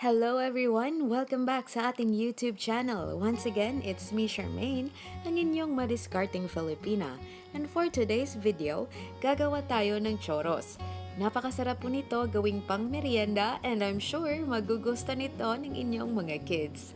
Hello everyone! Welcome back sa ating YouTube channel. Once again, it's me, Charmaine, ang inyong madiskarting Filipina. And for today's video, gagawa tayo ng churros. Napakasarap po nito gawing pang merienda and I'm sure magugustuhan nito ng inyong mga kids.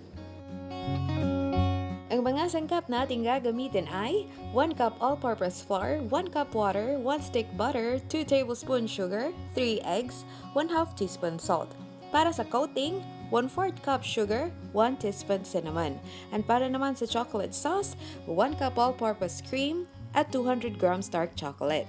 Ang mga sangkap nating gagamitin ay 1 cup all-purpose flour, 1 cup water, 1 stick butter, 2 tablespoons sugar, 3 eggs, 1/2 teaspoon salt. Para sa coating, 1/4 cup sugar, 1 teaspoon cinnamon. And para naman sa chocolate sauce, 1 cup all-purpose cream at 200 grams dark chocolate.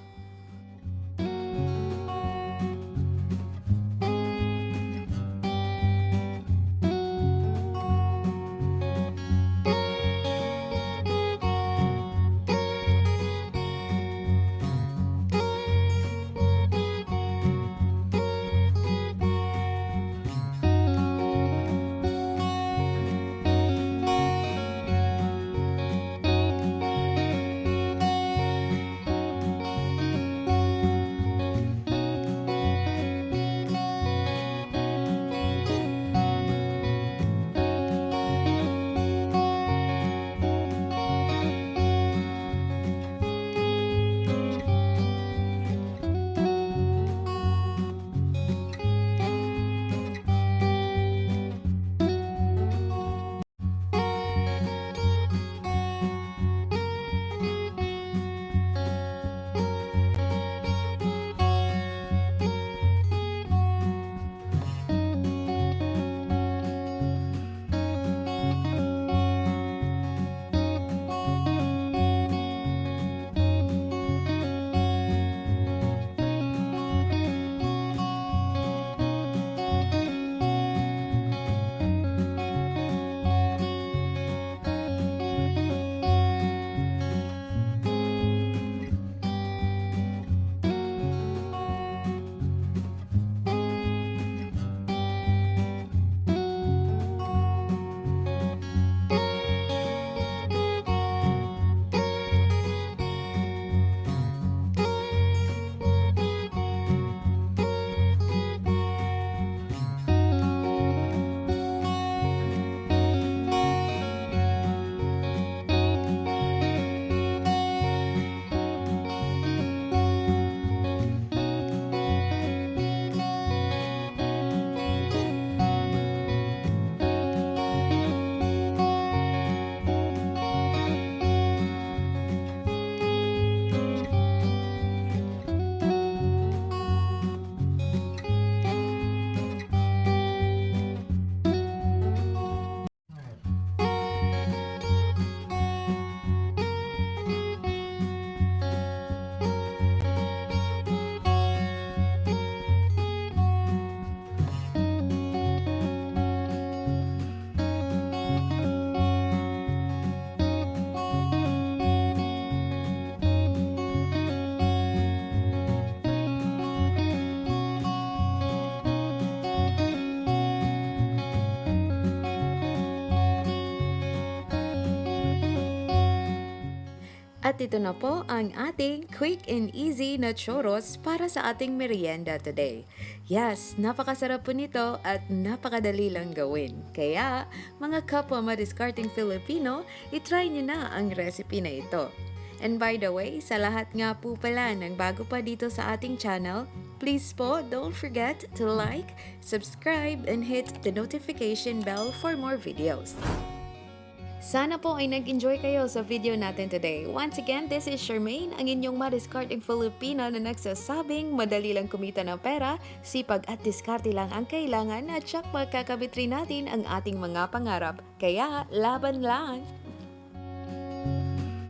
At ito na po ang ating quick and easy na churros para sa ating merienda today. Yes, napakasarap po nito at napakadali lang gawin. Kaya, mga kapwa madiskarting Filipino, itry nyo na ang recipe na ito. And by the way, sa lahat nga po pala ng bago pa dito sa ating channel, please po don't forget to like, subscribe, and hit the notification bell for more videos. Sana po ay nag-enjoy kayo sa video natin today. Once again, this is Charmaine, ang inyong madiskarting Filipina na nagsasabing madali lang kumita ng pera, sipag at diskarte lang ang kailangan at siyak magkakabit rin natin ang ating mga pangarap. Kaya, laban lang!